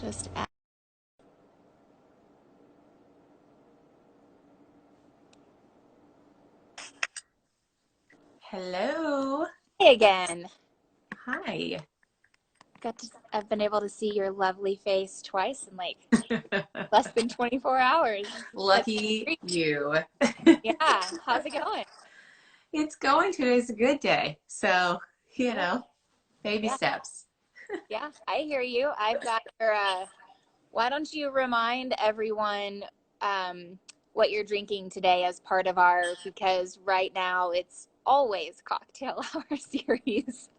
Just Hello. Hey again. Hi. I've been able to see your lovely face twice in like less than 24 hours. That's Lucky great. you. Yeah. How's it going? It's going. Today's a good day. So, you Good. know, baby Yeah. steps. Yeah. I hear you. I've got your why don't you remind everyone what you're drinking today as part of our, because right now it's always cocktail hour series.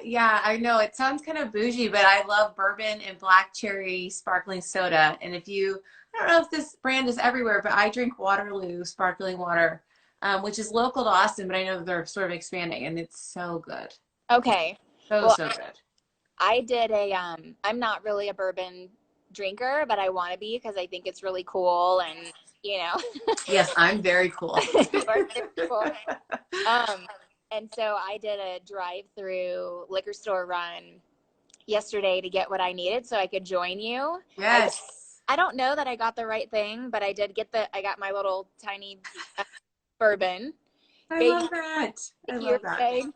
Yeah, I know it sounds kind of bougie, but I love bourbon and black cherry sparkling soda. And I don't know if this brand is everywhere, but I drink Waterloo sparkling water, which is local to Austin, but I know they're sort of expanding, and it's so good. Okay. So, Well, so good. I did I'm not really a bourbon drinker, but I want to be because I think it's really cool and you know, Yes, I'm very cool. you are very cool. Um, and so I did a drive-through liquor store run yesterday to get what I needed so I could join you. I Yes. I don't know that I got the right thing, but I got my little tiny bourbon I baby love that. I here love that. thing.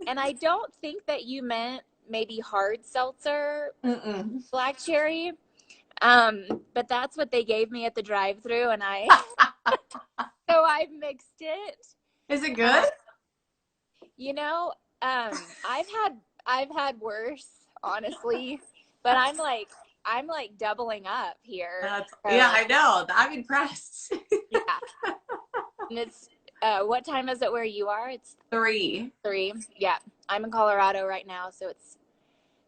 And I don't think that you meant maybe hard seltzer Mm-mm. black cherry. But that's what they gave me at the drive-through, and so I mixed it. Is it Um, good? you know, I've had worse, honestly, but I'm like doubling up here. Yeah, So I know. I'm impressed. yeah, and it's what time is it where you are? It's Three. 3. Yeah, I'm in Colorado right now, so it's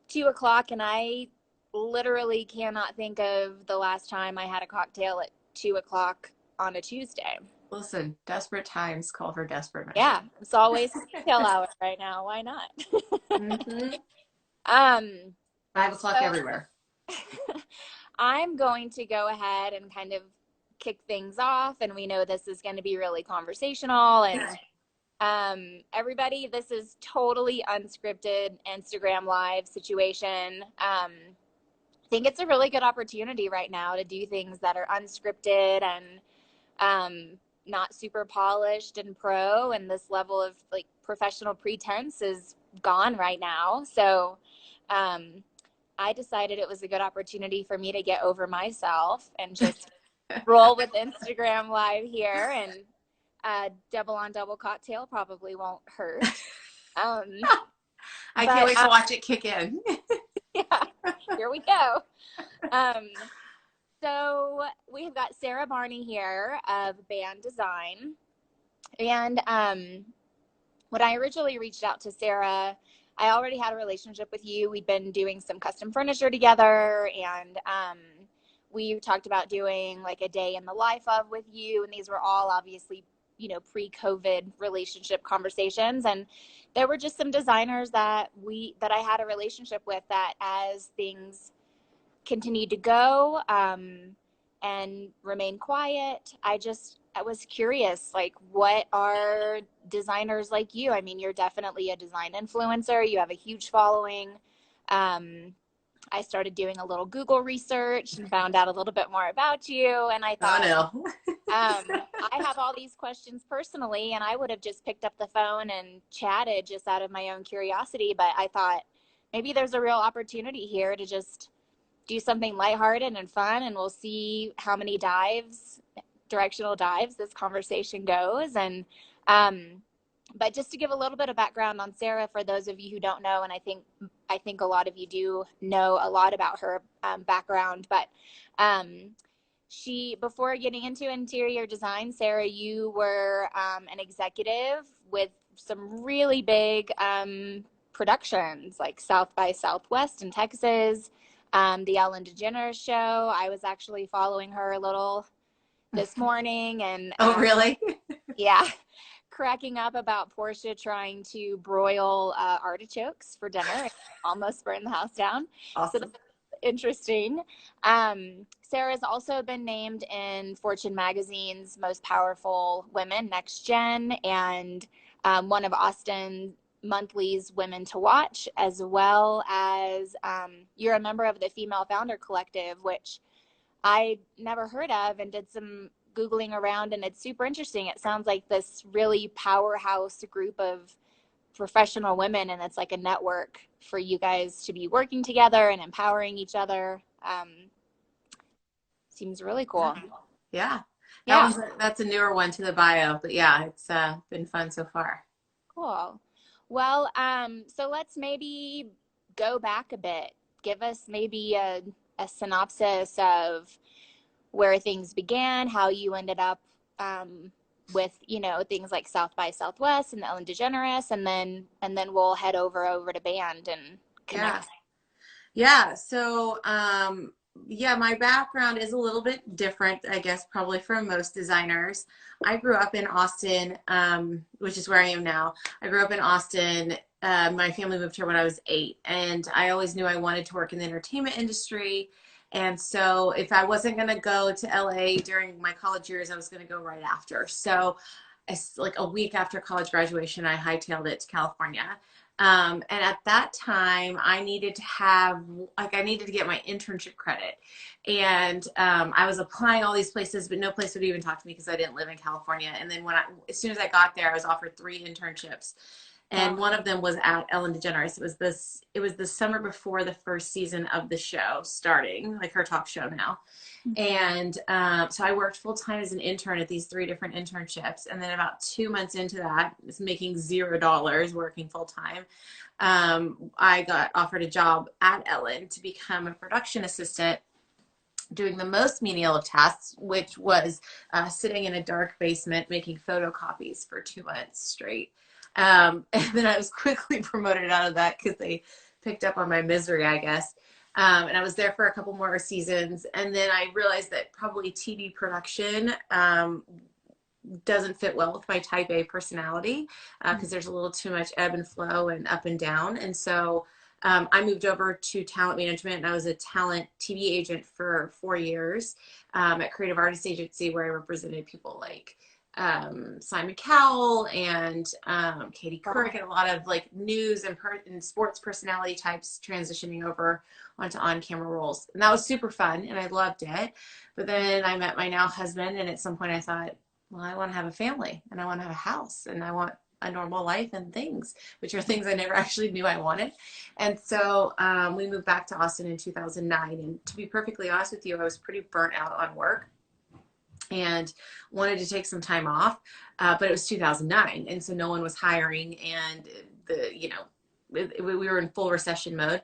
2 o'clock, and I literally cannot think of the last time I had a cocktail at 2 o'clock on a Tuesday. Listen, desperate times call for desperate Yeah, measures. it's always cocktail hour right now. Why not? Mm-hmm. um, 5 o'clock so everywhere. I'm going to go ahead and kind of kick things off, and we know this is going to be really conversational. And everybody, this is totally unscripted Instagram live situation. I think it's a really good opportunity right now to do things that are unscripted and not super polished and pro. And this level of like professional pretense is gone right now. So um, I decided it was a good opportunity for me to get over myself and just roll with Instagram live here. And double on double cocktail probably won't hurt. Um, I can't but wait to watch it kick in. yeah, here we go. Um, So we've got Sara Barney here of Band Design. And when I originally reached out to Sara, I already had a relationship with you. We'd been doing some custom furniture together, and we talked about doing like a day in the life of with you. And these were all obviously, pre-COVID relationship conversations. And there were just some designers that I had a relationship with that as things continued to go and remain quiet. I was curious, like, what are designers like you? I mean, you're definitely a design influencer. You have a huge following. I started doing a little Google research and found out a little bit more about you. And I Oh thought, no. I have all these questions personally, and I would have just picked up the phone and chatted just out of my own curiosity. But I thought maybe there's a real opportunity here to just do something lighthearted and fun, and we'll see how many directional dives this conversation goes. And but just to give a little bit of background on Sara for those of you who don't know, and I think a lot of you do know a lot about her background, but she, before getting into interior design, Sara, you were an executive with some really big productions like South by Southwest in Texas, the Ellen DeGeneres show. I was actually following her a little this morning, and Oh really? yeah, cracking up about Portia trying to broil artichokes for dinner and almost burned the house down. So Awesome. that's interesting. Sara's also been named in Fortune magazine's Most Powerful Women Next Gen, and one of Austin's monthly's Women to Watch, as well as you're a member of the Female Founder Collective, which I never heard of and did some Googling around, and it's super interesting. It sounds like this really powerhouse group of professional women, and it's like a network for you guys to be working together and empowering each other. Seems really Yeah. cool. Yeah. Yeah, That's a newer one to the bio, but yeah, it's been fun so far. cool. Well, so let's maybe go back a bit. Give us maybe a synopsis of where things began, how you ended up with things like South by Southwest and the Ellen DeGeneres, and then we'll head over to band and Yeah. connect. Yeah. So, yeah, my background is a little bit different, I guess, probably from most designers. I grew up in Austin, which is where I am now. I grew up in Austin. My family moved here when I was 8, and I always knew I wanted to work in the entertainment industry. And so, if I wasn't going to go to LA during my college years, I was going to go right after. So, like a week after college graduation, I hightailed it to California. And at that time, I needed to I needed to get my internship credit. And I was applying all these places, but no place would even talk to me because I didn't live in California. And then as soon as I got there, I was offered 3 internships. And Wow. one of them was at Ellen DeGeneres. It was the summer before the first season of the show starting, like her talk show now. And so I worked full time as an intern at these 3 different internships. And then about 2 months into that, was making $0 working full time. I got offered a job at Ellen to become a production assistant, doing the most menial of tasks, which was sitting in a dark basement making photocopies for 2 months straight. And then I was quickly promoted out of that because they picked up on my misery, I guess. And I was there for a couple more seasons. And then I realized that probably TV production doesn't fit well with my type A personality because there's a little too much ebb and flow and up and down. And so I moved over to talent management, and I was a talent TV agent for 4 years at Creative Artists Agency, where I represented people like Simon Cowell and Katie Couric, and a lot of like news and sports personality types transitioning over onto on-camera roles. And that was super fun, and I loved it. But then I met my now husband, and at some point I thought, well, I want to have a family, and I want to have a house, and I want a normal life and things, which are things I never actually knew I wanted. And so we moved back to Austin in 2009. And to be perfectly honest with you, I was pretty burnt out on work and wanted to take some time off. But it was 2009. And so no one was hiring, and we were in full recession mode.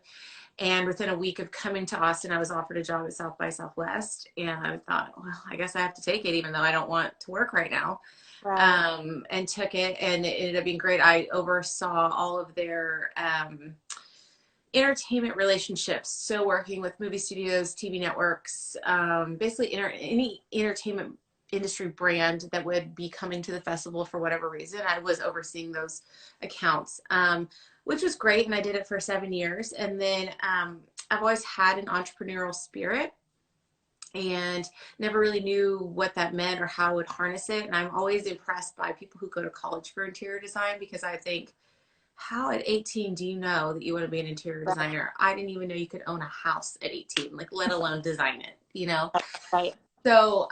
And within a week of coming to Austin, I was offered a job at South by Southwest. And I thought, well, I guess I have to take it, even though I don't want to work right now. Right. And took it, and it ended up being great. I oversaw all of their entertainment relationships. So working with movie studios, TV networks, basically any entertainment industry brand that would be coming to the festival for whatever reason, I was overseeing those accounts, which was great. And I did it for 7 years. And then I've always had an entrepreneurial spirit and never really knew what that meant or how I would harness it. And I'm always impressed by people who go to college for interior design, because I think, how at 18 do you know that you want to be an interior Right. designer? I didn't even know you could own a house at 18, like let alone design it, you know? Right. So,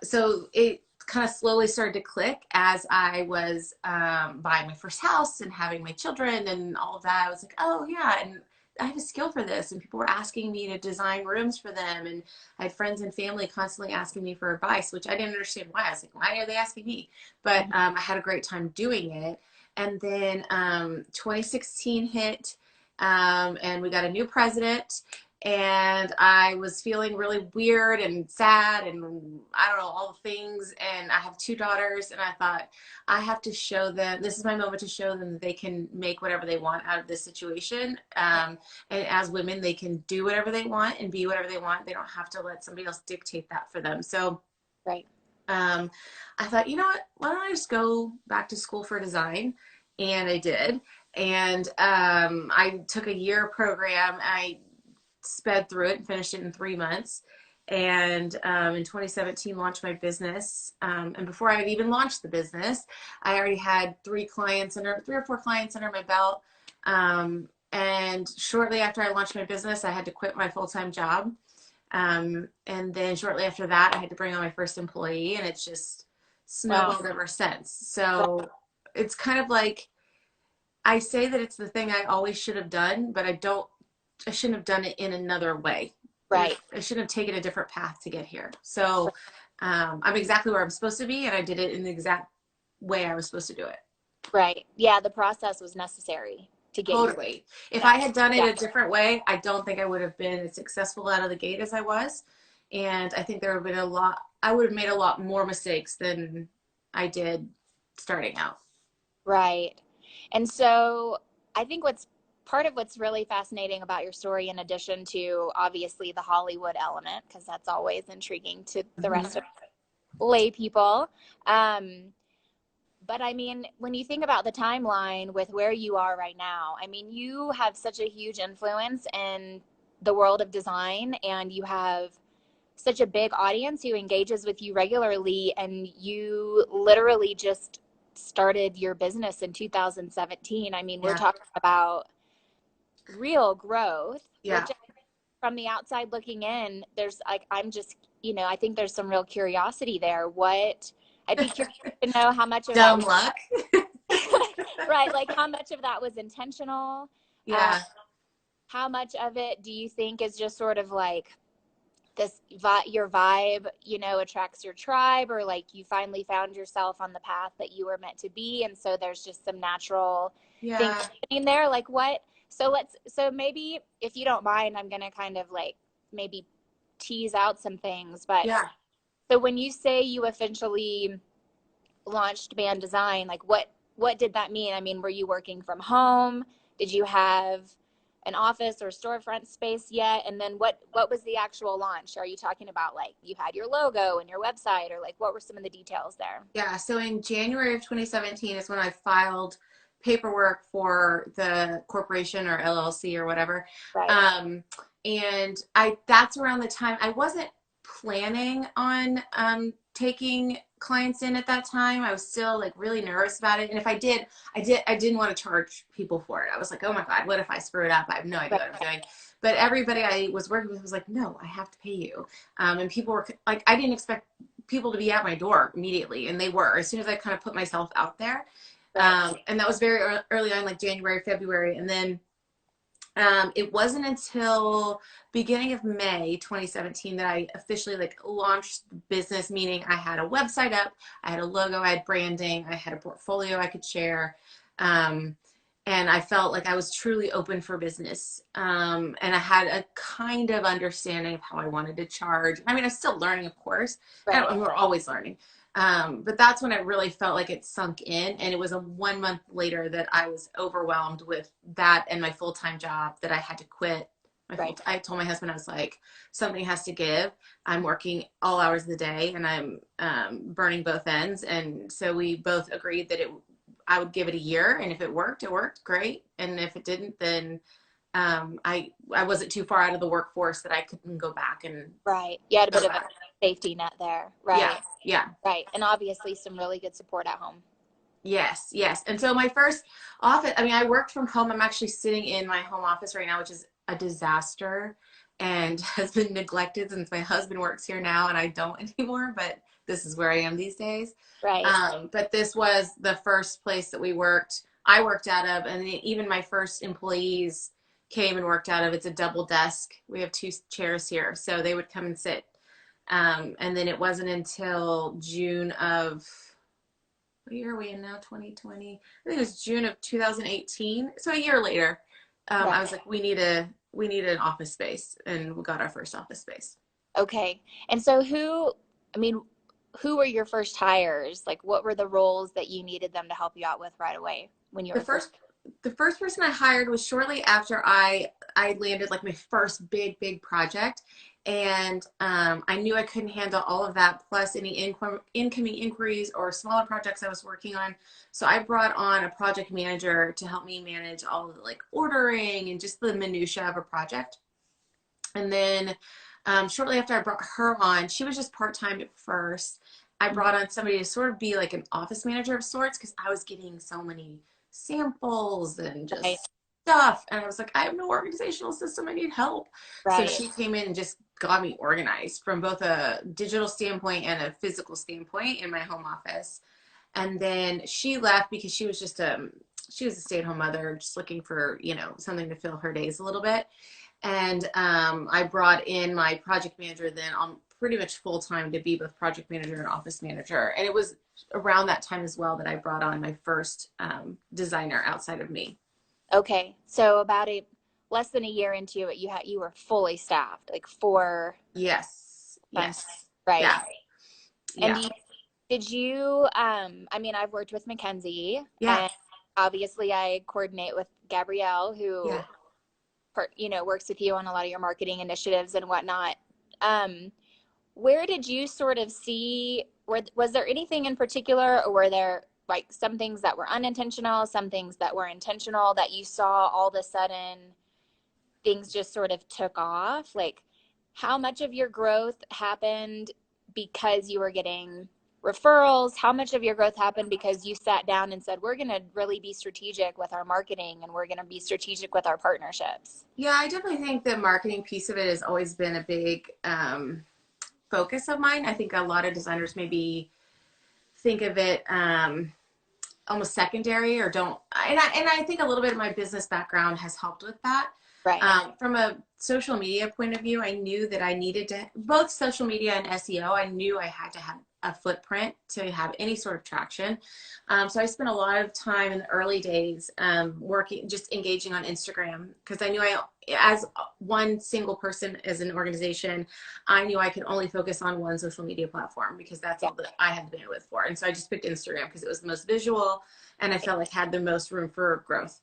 so it kind of slowly started to click as I was buying my first house and having my children and all of that. I was like, oh yeah, and I have a skill for this. And people were asking me to design rooms for them. And I had friends and family constantly asking me for advice, which I didn't understand why. I was like, why are they asking me? But I had a great time doing it. And then 2016 hit, and we got a new president, and I was feeling really weird and sad, and I don't know, all the things. And I have 2 daughters, and I thought, I have to show them, this is my moment to show them that they can make whatever they want out of this situation. And as women, they can do whatever they want and be whatever they want. They don't have to let somebody else dictate that for them. So Right. I thought, you know what, why don't I just go back to school for design? And I did. And I took a year program. I sped through it and finished it in 3 months. and in 2017 launched my business. And before I had even launched the business, I already had three or four clients under my belt. And shortly after I launched my business, I had to quit my full-time job. And then shortly after that, I had to bring on my first employee, and it's just Wow. snowballed ever since. So it's kind of like, I say that it's the thing I always should have done, but I shouldn't have done it in another way. Right. I should have taken a different path to get here. So I'm exactly where I'm supposed to be, and I did it in the exact way I was supposed to do it. Right. Yeah, the process was necessary to get you. Totally. If I had done it Yeah. a different way, I don't think I would have been as successful out of the gate as I was. And I think there would have been I would have made a lot more mistakes than I did starting out. Right. And so I think what's part of what's really fascinating about your story, in addition to obviously the Hollywood element, because that's always intriguing to the rest of lay people. But I mean, when you think about the timeline with where you are right now, I mean, you have such a huge influence in the world of design, and you have such a big audience who engages with you regularly, and you literally just started your business in 2017. I mean, we're Yeah. talking about real growth, Yeah. which from the outside looking in, there's like, I'm just, I think there's some real curiosity there. I'd be curious to know how much of that Dumb was, luck. right, like how much of that was intentional. Uh, Yeah. how much of it do you think is just sort of like your vibe, attracts your tribe, or like you finally found yourself on the path that you were meant to be, and so there's just some natural things Yeah. happening there? Like what? So maybe if you don't mind, I'm gonna kind of like maybe tease out some things. But Yeah. so when you say you officially launched Band Design, like what did that mean? I mean, were you working from home? Did you have an office or storefront space yet? And then what was the actual launch? Are you talking about like you had your logo and your website, or like what were some of the details there? Yeah. So in January of 2017 is when I filed paperwork for the corporation or LLC or whatever. Right. And that's around the time I wasn't planning on taking clients in at that time. I was still like really nervous about it. And if I didn't want to charge people for it. I was like, oh my God, what if I screw it up? I have no idea what I'm doing. But everybody I was working with was like, no, I have to pay you. And people were like, I didn't expect people to be at my door immediately. And they were, as soon as I kind of put myself out there. And that was very early on, like January, February. And then it wasn't until beginning of May 2017 that I officially like launched the business, meaning I had a website up, I had a logo, I had branding, I had a portfolio I could share. And I felt like I was truly open for business. And I had a kind of understanding of how I wanted to charge. I mean, I'm still learning, of course. Right. And we're always learning. But that's when it really felt like it sunk in. And it was a 1 month later that I was overwhelmed with that and my full-time job that I had to quit. I told my husband, I was like, something has to give. I'm working all hours of the day and I'm burning both ends. And so we both agreed that I would give it a year. And if it worked, great. And if it didn't, then I wasn't too far out of the workforce that I couldn't go back and Right. You had a bit of a safety net there. Right. Yeah. Yeah. Right. And obviously some really good support at home. Yes, yes. And so my first office, I mean, I worked from home. I'm actually sitting in my home office right now, which is a disaster and has been neglected since my husband works here now and I don't anymore, but this is where I am these days. Right. But this was the first place that I worked out of, and even my first employees came and worked out of. It's a double desk. We have two chairs here, so they would come and sit. And then it wasn't until June of, what year are we in now? 2020. I think it was June of 2018. So a year later, Right. I was like, we need an office space, and we got our first office space. Okay. And so who were your first hires? Like what were the roles that you needed them to help you out with right away when you were The first person I hired was shortly after I landed like my first big project, and I knew I couldn't handle all of that plus any incoming inquiries or smaller projects I was working on. So I brought on a project manager to help me manage all of the like ordering and just the minutia of a project. And then Shortly after I brought her on, she was just part-time at first. I brought on somebody to sort of be like an office manager of sorts because I was getting so many samples and Right. just stuff. And I was like, I have no organizational system. I need help. So Right. she came in and just got me organized from both a digital standpoint and a physical standpoint in my home office. And then she left because she was a stay-at-home mother just looking for, something to fill her days a little bit. And I brought in my project manager then on pretty much full time to be both project manager and office manager. And it was around that time as well that I brought on my first designer outside of me. Okay. So about a less than a year into it, you were fully staffed, like 4 Yes. times. Yes. Right. Yeah. And Yeah. did you, I mean, I've worked with Mackenzie, Yeah. and obviously I coordinate with Gabrielle, who, Yeah. works with you on a lot of your marketing initiatives and whatnot. Um, where did you sort of see, was there anything in particular, or were there like some things that were unintentional, some things that were intentional that you saw all of a sudden things just sort of took off? Like, how much of your growth happened because you were getting referrals? How much of your growth happened because you sat down and said, we're going to really be strategic with our marketing and we're going to be strategic with our partnerships? Yeah, I definitely think the marketing piece of it has always been a big focus of mine. I think a lot of designers maybe think of it almost secondary or don't. And I think a little bit of my business background has helped with that. Right. From a social media point of view, I knew that I needed to, both social media and SEO, I knew I had to have a footprint to have any sort of traction. So I spent a lot of time in the early days working, just engaging on Instagram because I knew as one single person as an organization, I knew I could only focus on one social media platform because that's Yeah. all that I had the bandwidth for. And so I just picked Instagram because it was the most visual and I felt like had the most room for growth.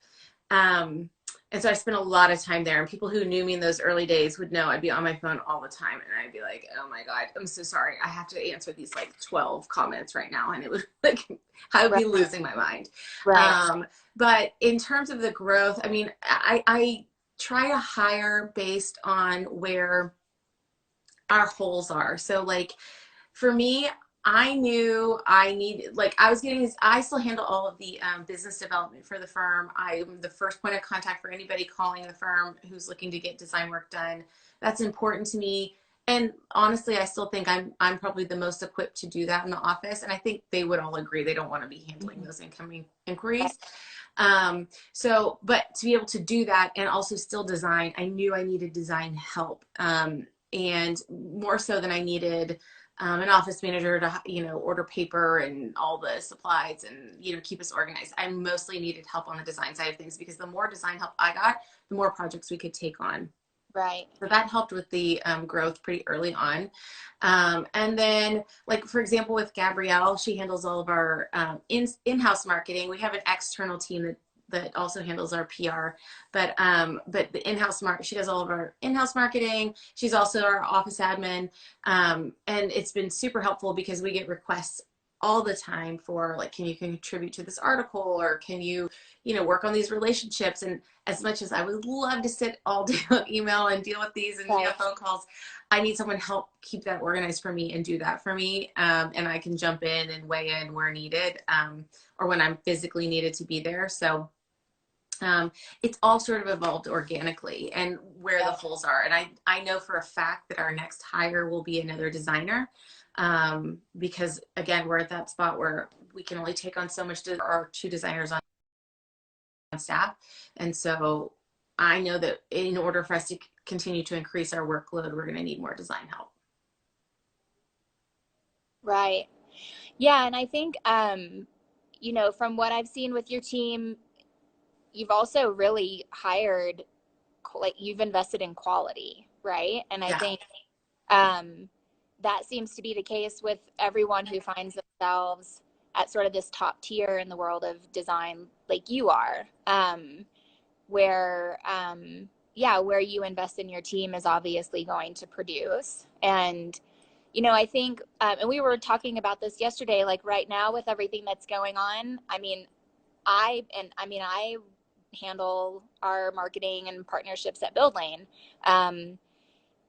And so I spent a lot of time there. And people who knew me in those early days would know I'd be on my phone all the time. And I'd be like, oh my God, I'm so sorry. I have to answer these like 12 comments right now. And it would like, I would Right. be losing my mind. Right. But in terms of the growth, I mean, I try to hire based on where our holes are. So like for me, I knew I needed, like, I still handle all of the business development for the firm. I'm the first point of contact for anybody calling the firm who's looking to get design work done. That's important to me. And honestly, I still think I'm probably the most equipped to do that in the office. And I think they would all agree they don't want to be handling those incoming Right. inquiries. But to be able to do that and also still design, I knew I needed design help. And more so than I needed an office manager to order paper and all the supplies and keep us organized. I mostly needed help on the design side of things because the more design help I got, the more projects we could take on. Right. So that helped with the growth pretty early on. And then, like for example, with Gabrielle, she handles all of our in-house marketing. We have an external team that also handles our PR. But the she does all of our in-house marketing. She's also our office admin. And it's been super helpful because we get requests all the time for like, can you contribute to this article or can you, work on these relationships? And as much as I would love to sit all day on email and deal with these and Right. phone calls, I need someone to help keep that organized for me and do that for me. And I can jump in and weigh in where needed or when I'm physically needed to be there. So it's all sort of evolved organically and where the holes are. And I know for a fact that our next hire will be another designer because, again, we're at that spot where we can only take on so much or 2 designers on staff. And so I know that in order for us to continue to increase our workload, we're going to need more design help. Right. Yeah. And I think, from what I've seen with your team, you've also really hired, like, you've invested in quality, right? And I Yeah. think that seems to be the case with everyone who finds themselves at sort of this top tier in the world of design, like you are, where where you invest in your team is obviously going to produce. And I think, and we were talking about this yesterday, like right now with everything that's going on, I handle our marketing and partnerships at Build Lane.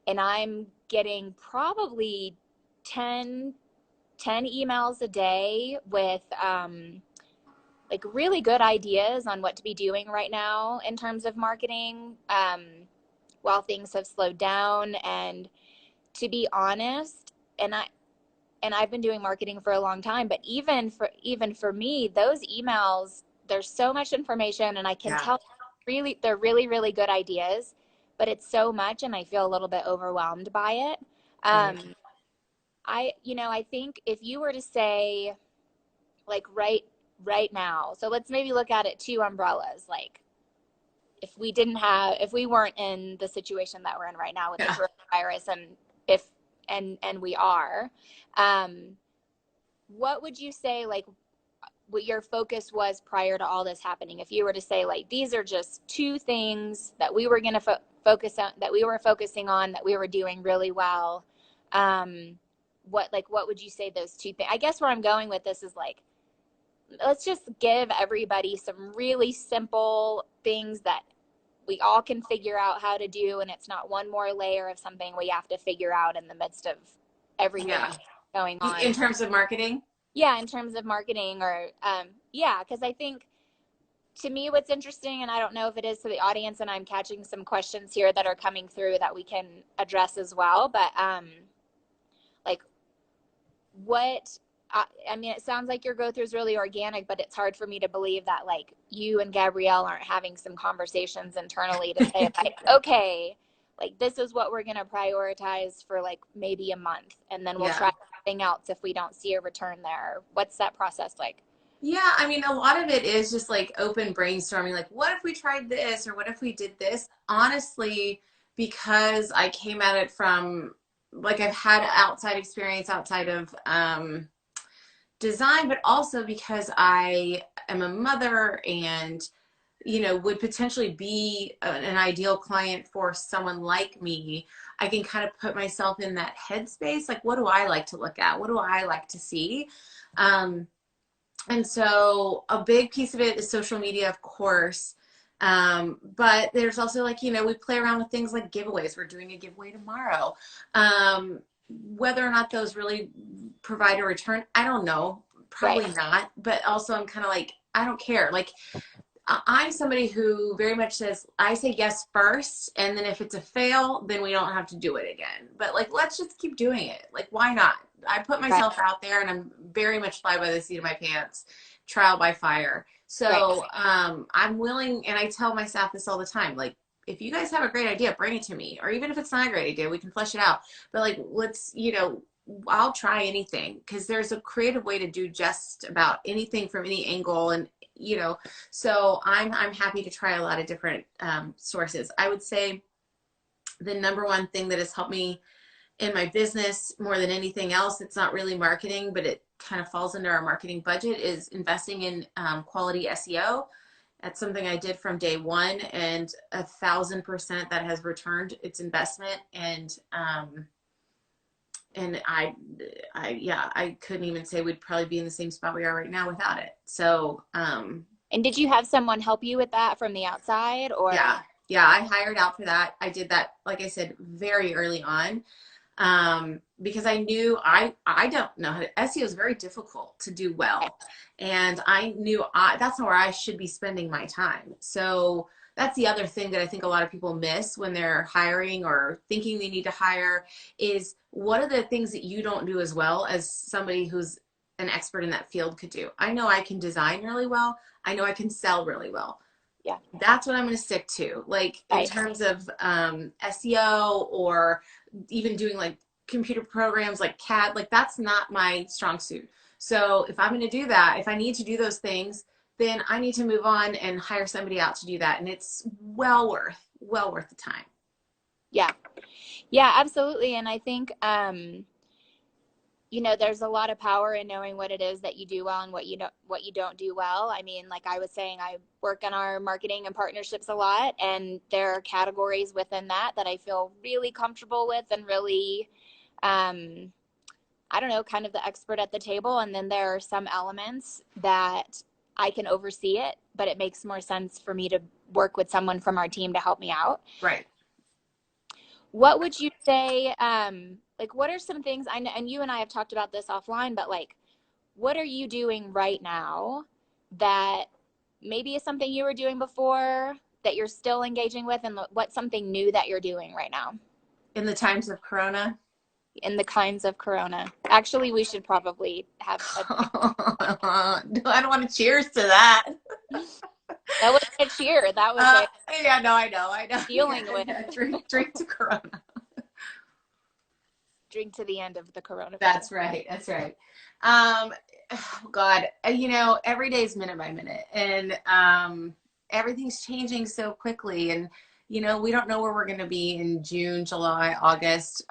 and I'm getting probably 10 emails a day with like really good ideas on what to be doing right now in terms of marketing, while things have slowed down. And to be honest, I've been doing marketing for a long time, but even for me, those emails, there's so much information, and I can Yeah. tell they're really, really good ideas, but it's so much, and I feel a little bit overwhelmed by it. Right. I think if you were to say, like, right now, so let's maybe look at it two umbrellas. Like, if we weren't in the situation that we're in right now with the Yeah. coronavirus, and if and we are, um, what would you say, like, what your focus was prior to all this happening? If you were to say, like, these are just two things that we were going to focus on, that we were focusing on, that we were doing really well, what would you say those two things? I guess where I'm going with this is, like, let's just give everybody some really simple things that we all can figure out how to do, and it's not one more layer of something we have to figure out in the midst of everything Yeah. going In on. terms of marketing? Yeah, in terms of marketing, or yeah, because I think, to me, what's interesting, and I don't know if it is to the audience, and I'm catching some questions here that are coming through that we can address as well, but like, what I mean, it sounds like your growth is really organic, but it's hard for me to believe that, like, you and Gabrielle aren't having some conversations internally to say, like, okay, like, this is what we're going to prioritize for, like, maybe a month, and then we'll Yeah. try something else if we don't see a return there. What's that process like? Yeah, I mean, a lot of it is just like open brainstorming, like, what if we tried this or what if we did this? Honestly, because I came at it from, like, I've had outside experience outside of design, but also because I am a mother and, would potentially be an ideal client for someone like me. I can kind of put myself in that headspace. Like, what do I like to look at? What do I like to see? Um, and so a big piece of it is social media, of course. But there's also, like, we play around with things like giveaways. We're doing a giveaway tomorrow. Whether or not those really provide a return, I don't know. Right. Probably not. But also, I'm kind of like, I don't care. Like, I'm somebody who very much says, I say yes first, and then if it's a fail, then we don't have to do it again. But, like, let's just keep doing it. Like, why not? I put Right. myself out there, and I'm very much fly by the seat of my pants, trial by fire. So I'm willing, and I tell my staff this all the time, like, if you guys have a great idea, bring it to me. Or even if it's not a great idea, we can flesh it out. But, like, let's, I'll try anything, because there's a creative way to do just about anything from any angle. And, so I'm happy to try a lot of different sources. I would say the number one thing that has helped me in my business more than anything else, it's not really marketing, but it kind of falls under our marketing budget, is investing in quality SEO. That's something I did from day one, and 1,000% that has returned its investment. And I couldn't even say we'd probably be in the same spot we are right now without it. So, And did you have someone help you with that from the outside, or? yeah, I hired out for that. I did that, like I said, very early on, because I knew I don't know how to, SEO is very difficult to do well. And I knew that's not where I should be spending my time. So that's the other thing that I think a lot of people miss when they're hiring or thinking they need to hire, is what are the things that you don't do as well as somebody who's an expert in that field could do. I know I can design really well. I know I can sell really well. Yeah. That's what I'm going to stick to. Like, in terms of SEO, or even doing, like, computer programs like CAD, like, that's not my strong suit. So if I'm going to do that, if I need to do those things, then I need to move on and hire somebody out to do that. And it's well worth the time. Yeah. Yeah, absolutely. And I think, there's a lot of power in knowing what it is that you do well and what you don't do well. I mean, like I was saying, I work on our marketing and partnerships a lot, and there are categories within that I feel really comfortable with, and really, I don't know, kind of the expert at the table. And then there are some elements that I can oversee it, but it makes more sense for me to work with someone from our team to help me out. Right. What would you say, like, what are some things I know, and you and I have talked about this offline, but like, what are you doing right now that maybe is something you were doing before that you're still engaging with, and what's something new that you're doing right now In the times of Corona. in the kinds of Corona? Actually, we should probably have a I don't want to cheers to that. that was a cheer. That was a Yeah, no, I know. Yeah, dealing with yeah. Drink to Corona. drink to the end of the coronavirus. That's right. That's right. Oh God, you know, every day is minute by minute, and everything's changing so quickly, and you know, we don't know where we're going to be in June, July, August.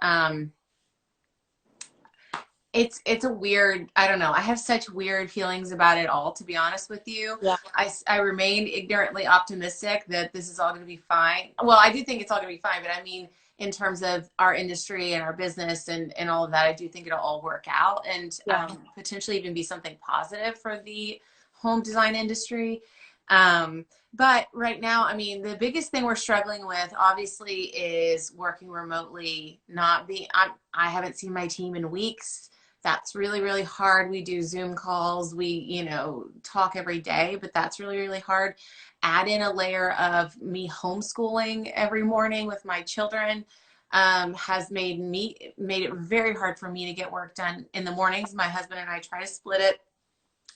It's a weird, I don't know. I have such weird feelings about it all, to be honest with you. Yeah. I remain ignorantly optimistic that this is all going to be fine. Well, I do think it's all going to be fine, but I mean, in terms of our industry and our business and all of that, I do think it'll all work out and Yeah. potentially even be something positive for the home design industry. But right now, I mean, the biggest thing we're struggling with obviously is working remotely, not being, I haven't seen my team in weeks. That's really, really hard. We do Zoom calls. We, you know, talk every day, but that's really, really hard. Add in a layer of me homeschooling every morning with my children has made it very hard for me to get work done in the mornings. My husband and I try to split it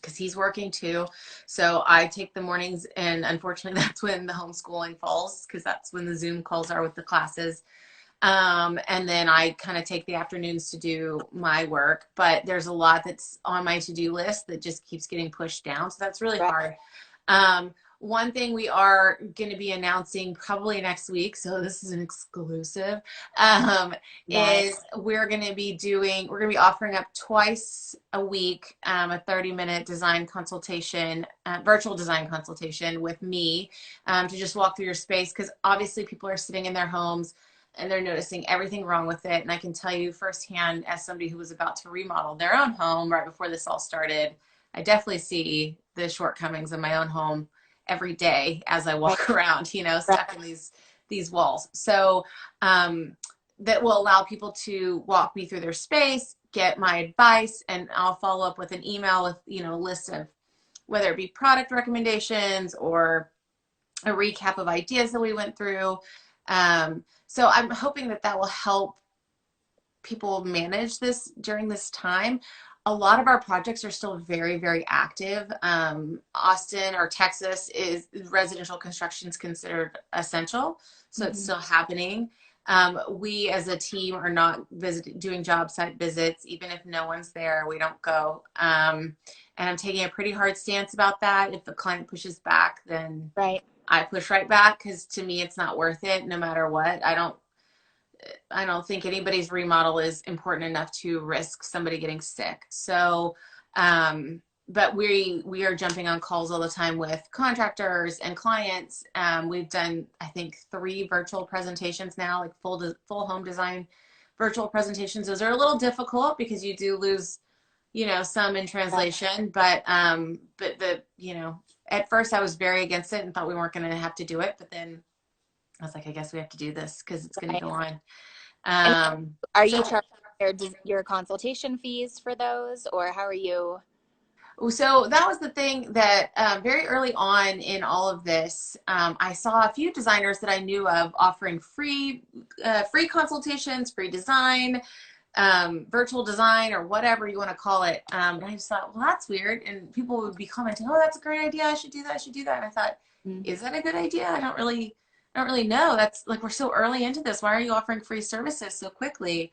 because he's working too. So I take the mornings, and unfortunately that's when the homeschooling falls, because that's when the Zoom calls are with the classes. And then I kind of take the afternoons to do my work, but there's a lot that's on my to-do list that just keeps getting pushed down. So that's really Right. hard. One thing we are going to be announcing probably next week, so this is an exclusive, Nice. is we're going to be offering up twice a week a 30-minute design consultation, virtual design consultation with me to just walk through your space, because obviously people are sitting in their homes and they're noticing everything wrong with it. And I can tell you firsthand, as somebody who was about to remodel their own home right before this all started, I definitely see the shortcomings in my own home every day as I Right. walk around, you know, Right. stuck in these walls. So that will allow people to walk me through their space, get my advice, and I'll follow up with an email with, you know, a list of whether it be product recommendations or a recap of ideas that we went through. So I'm hoping that that will help people manage this during this time. A lot of our projects are still very, very active. Austin or Texas is residential construction is considered essential, so it's Mm-hmm. still happening. We as a team are not doing job site visits, even if no one's there, we don't go. And I'm taking a pretty hard stance about that. If the client pushes back, then Right. I push right back, because to me it's not worth it no matter what. I don't think anybody's remodel is important enough to risk somebody getting sick. So but we are jumping on calls all the time with contractors and clients. We've done, I think, 3 virtual presentations now, like full home design virtual presentations. Those are a little difficult because you do lose, you know, some in Right. translation, but the, you know, at first I was very against it and thought we weren't going to have to do it, but then I was like, I guess we have to do this because it's going to Right. go on. And are you So charging your consultation fees for those, or how are you? So that was the thing that very early on in all of this, I saw a few designers that I knew of offering free consultations, free design, virtual design, or whatever you want to call it. And I just thought, well, that's weird. And people would be commenting, "Oh, that's a great idea. I should do that. I should do that." And I thought, Mm. is that a good idea? I don't really know. That's like, we're so early into this. Why are you offering free services so quickly?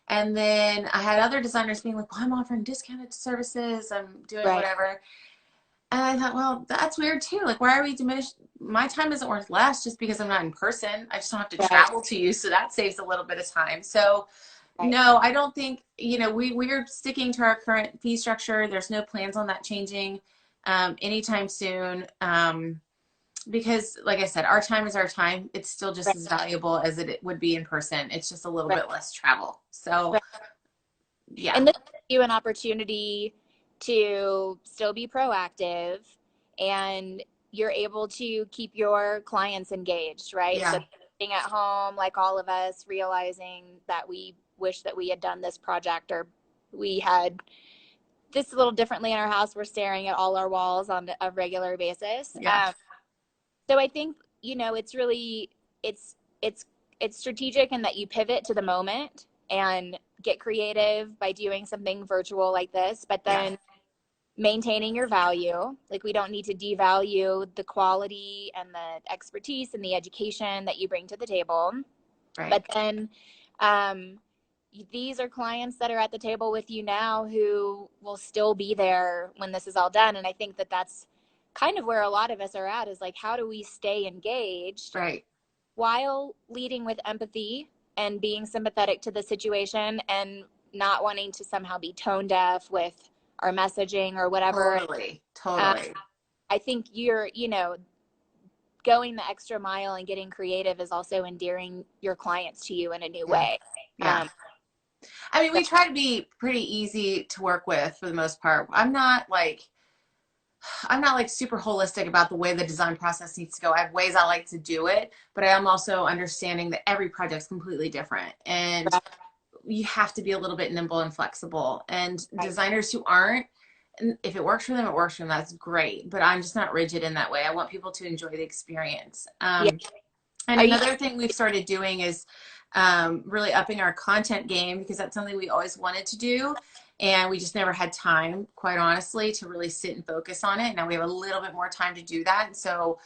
And then I had other designers being like, well, I'm offering discounted services. I'm doing Right. whatever. And I thought, well, that's weird too. Like, why are we diminished? My time isn't worth less just because I'm not in person. I just don't have to Right. travel to you. So that saves a little bit of time. So Right. no, I don't think, you know, we're sticking to our current fee structure. There's no plans on that changing anytime soon. Because like I said, our time is our time. It's still just Right. as valuable as it would be in person. It's just a little Right. bit less travel. So Right. yeah. And this gives you an opportunity to still be proactive, and you're able to keep your clients engaged, right? So Yeah. sitting at home like all of us, realizing that we wish that we had done this project, or we had this a little differently in our house. We're staring at all our walls on a regular basis. Yeah. So I think, it's really, it's it's it's strategic in that you pivot to the moment and get creative by doing something virtual like this, but Yeah. then maintaining your value. Like, we don't need to devalue the quality and the expertise and the education that you bring to the table. Right. But then these are clients that are at the table with you now who will still be there when this is all done. And I think that that's kind of where a lot of us are at, is like, how do we stay engaged Right. while leading with empathy and being sympathetic to the situation, and not wanting to somehow be tone deaf with our messaging or whatever. Totally. Totally. I think you're, going the extra mile and getting creative is also endearing your clients to you in a new way. Yeah. I mean, we try to be pretty easy to work with for the most part. I'm not like super holistic about the way the design process needs to go. I have ways I like to do it, but I am also understanding that every project's completely different, and you have to be a little bit nimble and flexible. And designers who aren't, if it works for them, it works for them. That's great. But I'm just not rigid in that way. I want people to enjoy the experience. And another thing we've started doing is really upping our content game, because that's something we always wanted to do. And we just never had time, quite honestly, to really sit and focus on it. Now we have a little bit more time to do that. And so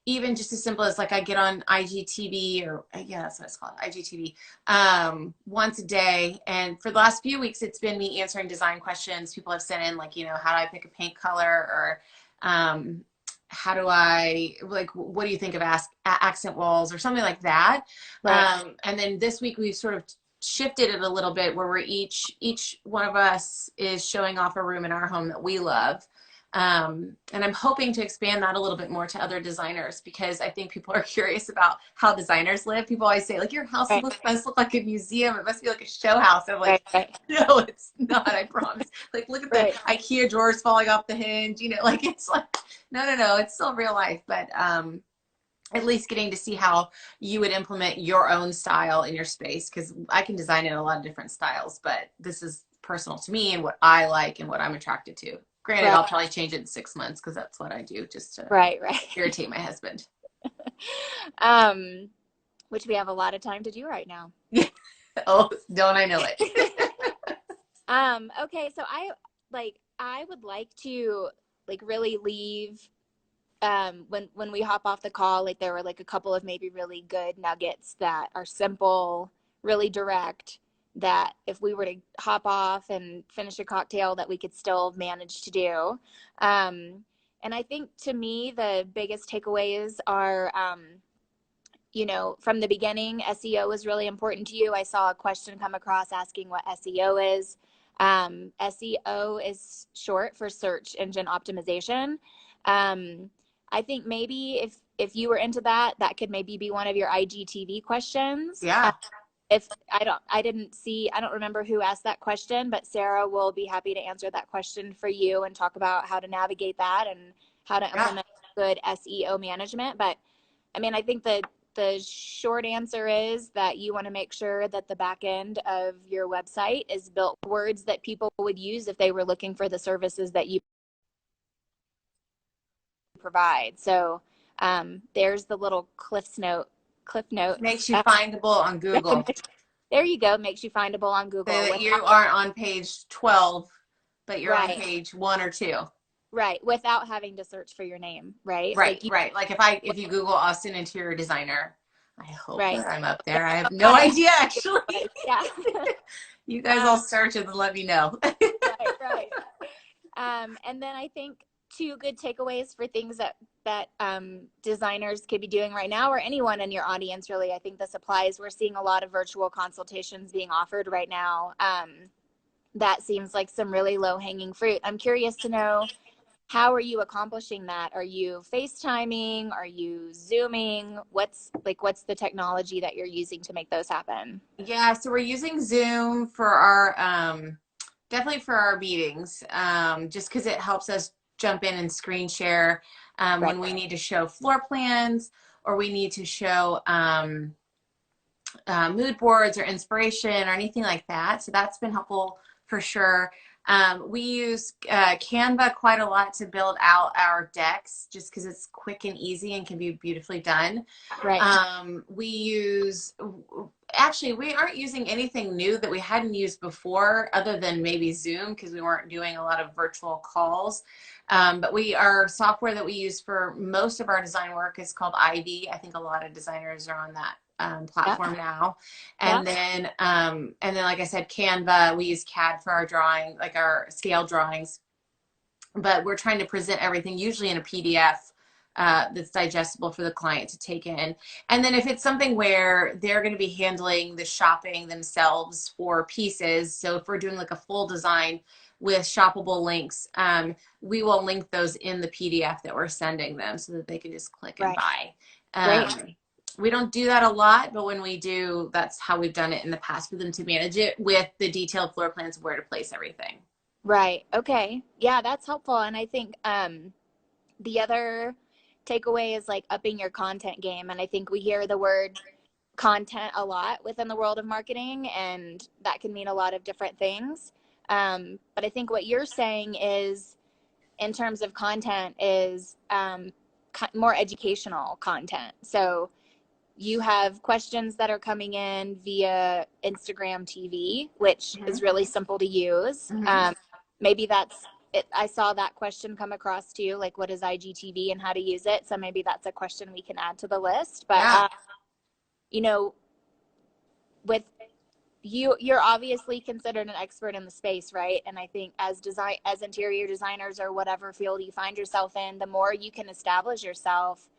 even just as simple as, like, I get on IGTV, or yeah, that's what it's called, IGTV, once a day. And for the last few weeks, it's been me answering design questions. People have sent in, like, how do I pick a paint color? Or how do I, like, what do you think of accent walls, or something like that? Right. And then this week we've sort of shifted it a little bit, where we're each one of us is showing off a room in our home that we love. And I'm hoping to expand that a little bit more to other designers, because I think people are curious about how designers live. People always say, like, your house must look like a museum. It must be like a show house. I'm like, no, it's not, I promise. Like, look at the IKEA drawers falling off the hinge, like, it's like, no, it's still real life. But at least getting to see how you would implement your own style in your space, because I can design in a lot of different styles, but this is personal to me and what I like and what I'm attracted to. Granted, I'll probably change it in 6 months, because that's what I do, just to irritate my husband. Which we have a lot of time to do right now. Oh, don't I know it? Okay, so I would like to, like, really leave when we hop off the call, like, there were, like, a couple of maybe really good nuggets that are simple, really direct, that if we were to hop off and finish a cocktail, that we could still manage to do. And I think, to me, the biggest takeaways are, from the beginning, SEO is really important to you. I saw a question come across asking what SEO is. SEO is short for search engine optimization. I think maybe if you were into that could maybe be one of your IGTV questions. Yeah. If I don't remember who asked that question, but Sara will be happy to answer that question for you and talk about how to navigate that and how to implement good SEO management. But I mean, I think the short answer is that you want to make sure that the back end of your website is built words that people would use if they were looking for the services that you provide. So there's the little cliff note. Makes you findable on Google. There you go. Makes you findable on Google. So that you aren't on page 12, but you're on page 1 or 2. Right. Without having to search for your name. Right. Right. Like if you Google Austin interior designer, I hope that I'm up there. I have no idea, actually. Yeah. You guys all search and let me know. Right. And then I think 2 good takeaways for things that designers could be doing right now, or anyone in your audience, really. I think this applies. We're seeing a lot of virtual consultations being offered right now. That seems like some really low-hanging fruit. I'm curious to know, how are you accomplishing that? Are you FaceTiming? Are you Zooming? What's the technology that you're using to make those happen? Yeah, so we're using Zoom for our definitely for our meetings, just because it helps us jump in and screen share when we need to show floor plans, or we need to show mood boards or inspiration or anything like that. So that's been helpful for sure. We use Canva quite a lot to build out our decks just because it's quick and easy and can be beautifully done. Right. Actually, we aren't using anything new that we hadn't used before other than maybe Zoom because we weren't doing a lot of virtual calls. But our software that we use for most of our design work is called Ivy. I think a lot of designers are on that platform now. And then, like I said, Canva, we use CAD for our drawing, like our scale drawings, but we're trying to present everything usually in a PDF that's digestible for the client to take in. And then if it's something where they're going to be handling the shopping themselves for pieces, so if we're doing like a full design with shoppable links, we will link those in the PDF that we're sending them so that they can just click and buy. We don't do that a lot, but when we do, that's how we've done it in the past for them to manage it with the detailed floor plans of where to place everything. Right. Okay. Yeah, that's helpful. And I think the other takeaway is like upping your content game. And I think we hear the word content a lot within the world of marketing, and that can mean a lot of different things. But I think what you're saying is, in terms of content, is more educational content. So you have questions that are coming in via Instagram TV, which is really simple to use. Maybe that's it. I saw that question come across too, like what is IGTV and how to use it. So maybe that's a question we can add to the list. But, you know, with you're obviously considered an expert in the space, right? And I think as interior designers or whatever field you find yourself in, the more you can establish yourself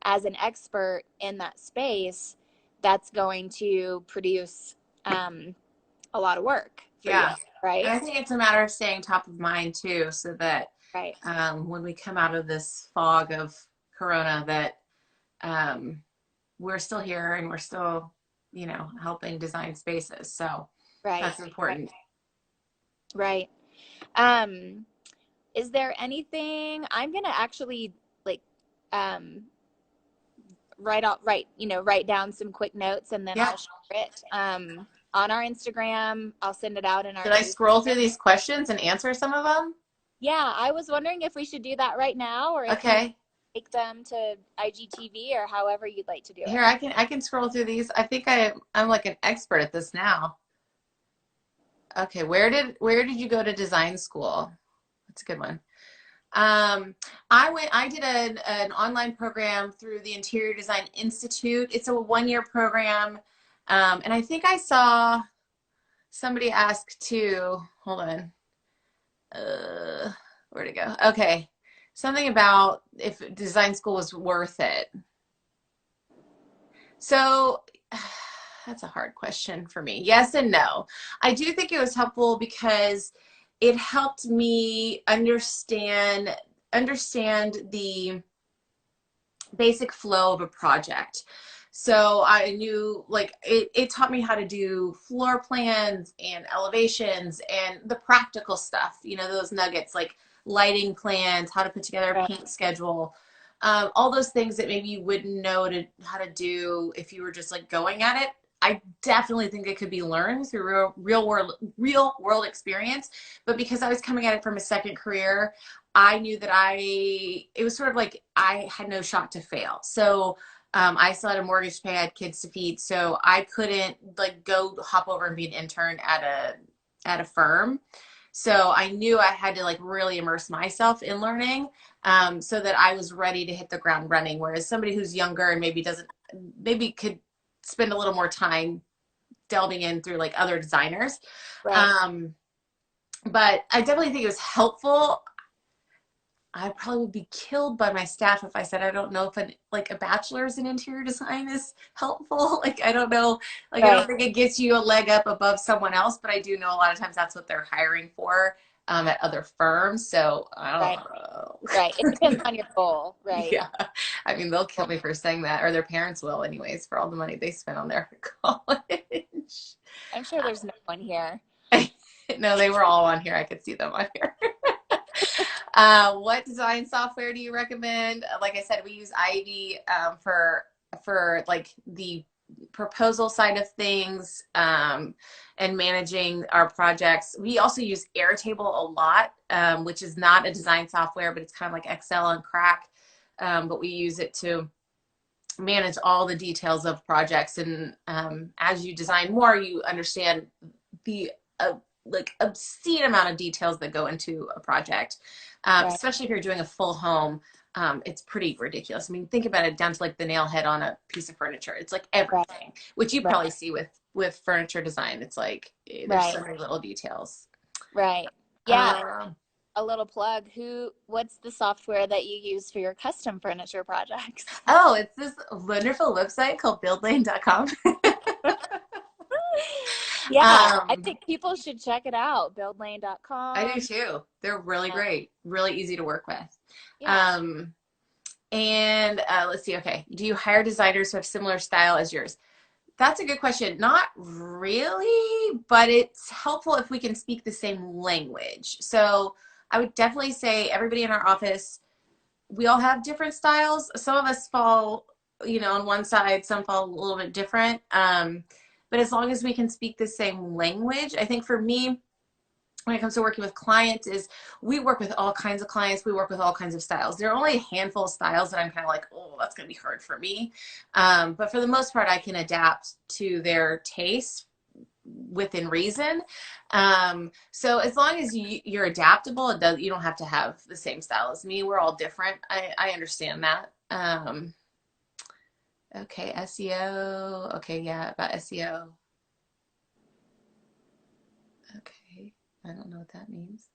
as an expert in that space, that's going to produce a lot of work for you, right? And I think it's a matter of staying top of mind too, so that when we come out of this fog of Corona, that we're still here and we're still, helping design spaces. So that's important. Right. Is there anything I'm going to actually write down some quick notes, and then I'll share it on our Instagram. I'll send it out in our. Should I scroll through these questions and answer some of them? Yeah, I was wondering if we should do that right now, or if you take them to IGTV, or however you'd like to do it. Here, I can scroll through these. I think I'm like an expert at this now. Okay, where did you go to design school? That's a good one. I did an online program through the Interior Design Institute. It's a 1-year program. And I think I saw somebody ask too, hold on. Where'd it go? Okay. Something about if design school was worth it. So that's a hard question for me. Yes and no. I do think it was helpful because it helped me understand the basic flow of a project. So I knew, like, it taught me how to do floor plans and elevations and the practical stuff, those nuggets like lighting plans, how to put together a paint schedule, all those things that maybe you wouldn't know how to do if you were just like going at it. I definitely think it could be learned through real world experience. But because I was coming at it from a second career, I knew that it was sort of like I had no shot to fail. So I still had a mortgage to pay, I had kids to feed. So I couldn't like go hop over and be an intern at a firm. So I knew I had to like really immerse myself in learning so that I was ready to hit the ground running. Whereas somebody who's younger and maybe could spend a little more time delving in through like other designers. But I definitely think it was helpful. I probably would be killed by my staff if I said I don't know if a bachelor's in interior design is helpful. Like, I don't know. Like, I don't think it gets you a leg up above someone else, but I do know a lot of times that's what they're hiring for at other firms. So I don't know. Right. It depends on your goal. Right. Yeah. I mean, they'll kill me for saying that, or their parents will anyways, for all the money they spent on their college. I'm sure there's no one here. No, they were all on here. I could see them on here. What design software do you recommend? Like I said, we use Ivy for for like the proposal side of things, and managing our projects. We also use Airtable a lot, which is not a design software, but it's kind of like Excel and Crack. But we use it to manage all the details of projects. And as you design more, you understand the like obscene amount of details that go into a project, Right. especially if you're doing a full home. It's pretty ridiculous. I mean, think about it down to like the nail head on a piece of furniture. It's like everything, Right. which you Right. probably see with furniture design. It's like there's so many little details. Right. Yeah. Um, A little plug. What's the software that you use for your custom furniture projects? oh, it's this wonderful website called buildlane.com. Yeah, I think people should check it out. I do Buildlane.com. too. They're really great, really easy to work with. Yeah. And let's see. Okay, do you hire designers who have similar style as yours? That's a good question. Not really, but it's helpful if we can speak the same language. So I would definitely say everybody in our office, we all have different styles. Some of us fall, on one side, some fall a little bit different. But as long as we can speak the same language, I think for me, when it comes to working with clients, is we work with all kinds of clients. We work with all kinds of styles. There are only a handful of styles that I'm kind of like, oh, that's going to be hard for me. But for the most part, I can adapt to their taste within reason. So as long as you're adaptable, you don't have to have the same style as me. We're all different. I understand that. Okay, SEO. Okay, yeah, about SEO. Okay, I don't know what that means.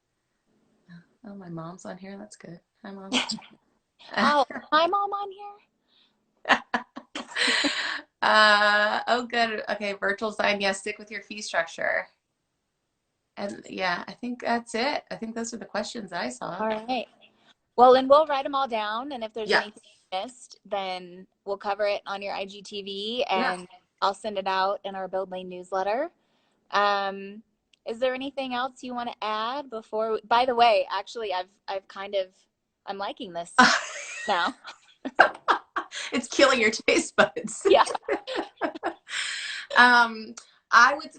Oh, my mom's on here. That's good. Hi, Mom. Oh, hi, Mom on here. Oh, good. Okay, virtual sign. Yeah, stick with your fee structure. And yeah, I think that's it. I think those are the questions I saw. All right. Well, and we'll write them all down. And if there's Yeah. anything missed, then we'll cover it on your IGTV Yeah. and I'll send it out in our Build Lane newsletter. Is there anything else you want to add before? By the way, actually, I'm liking this now. It's killing your taste buds. Yeah.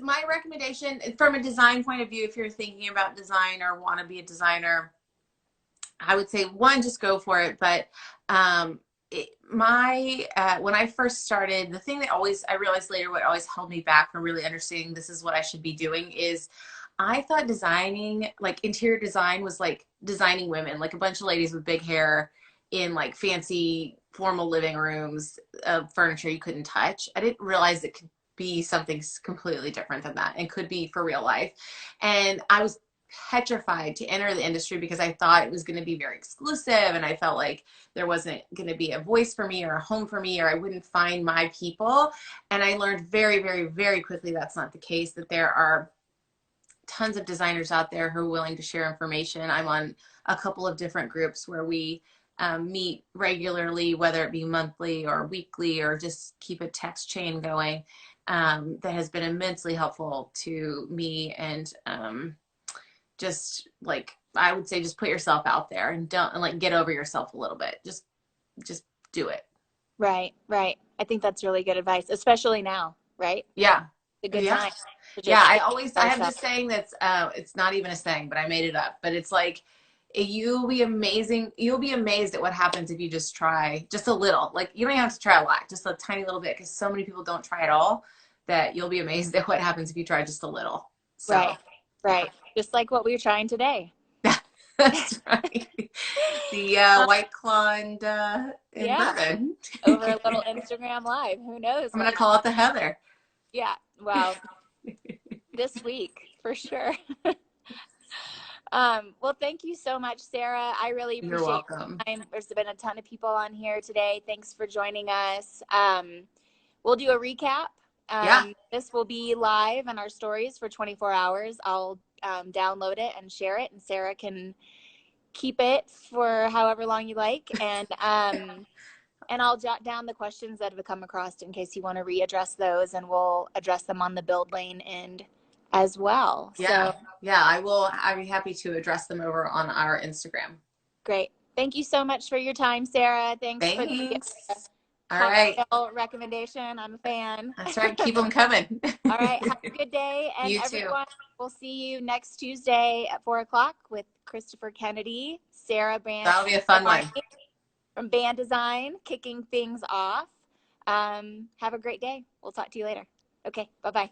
My recommendation from a design point of view, if you're thinking about design or want to be a designer, I would say one, just go for it. But when I first started, the thing that I realized later what always held me back from really understanding this is what I should be doing is I thought designing, like interior design, was like designing women, like a bunch of ladies with big hair in like fancy formal living rooms of furniture you couldn't touch. I didn't realize it could be something completely different than that and could be for real life. And I was petrified to enter the industry because I thought it was going to be very exclusive, and I felt like there wasn't going to be a voice for me or a home for me, or I wouldn't find my people. And I learned very, very, very quickly that's not the case, that there are tons of designers out there who are willing to share information. I'm on a couple of different groups where we meet regularly, whether it be monthly or weekly, or just keep a text chain going. That has been immensely helpful to me. And just like, I would say, just put yourself out there and don't like get over yourself a little bit. Just do it. Right. I think that's really good advice, especially now, right? Yeah. It's a good Yeah. time to just Yeah. I have this saying that's, it's not even a saying, but I made it up, but it's like, you'll be amazing. You'll be amazed at what happens if you just try just a little. Like, you don't have to try a lot, just a tiny little bit, because so many people don't try at all, that you'll be amazed at what happens if you try just a little. So, right. Just like what we were trying today. that's right. The White Claw and bourbon. Over a little Instagram live. Who knows? I'm going to call it the Heather. Yeah. Well, this week for sure. Well, thank you so much, Sara. I really appreciate You're welcome. your time. There's been a ton of people on here today. Thanks for joining us. We'll do a recap. This will be live in our stories for 24 hours. I'll download it and share it, and Sara can keep it for however long you like. And I'll jot down the questions that have come across in case you want to readdress those, and we'll address them on the Build Lane end as well. Yeah. So, yeah, I will. I'd be happy to address them over on our Instagram. Great. Thank you so much for your time, Sara. Thanks. Thanks. All right. cocktail recommendation. I'm a fan. That's right. Keep them coming. All right. Have a good day. And You too. everyone, we'll see you next Tuesday at 4 o'clock with Christopher Kennedy, Sarah That'll be a fun Barney one. from Band Design, kicking things off. Have a great day. We'll talk to you later. Okay. Bye-bye.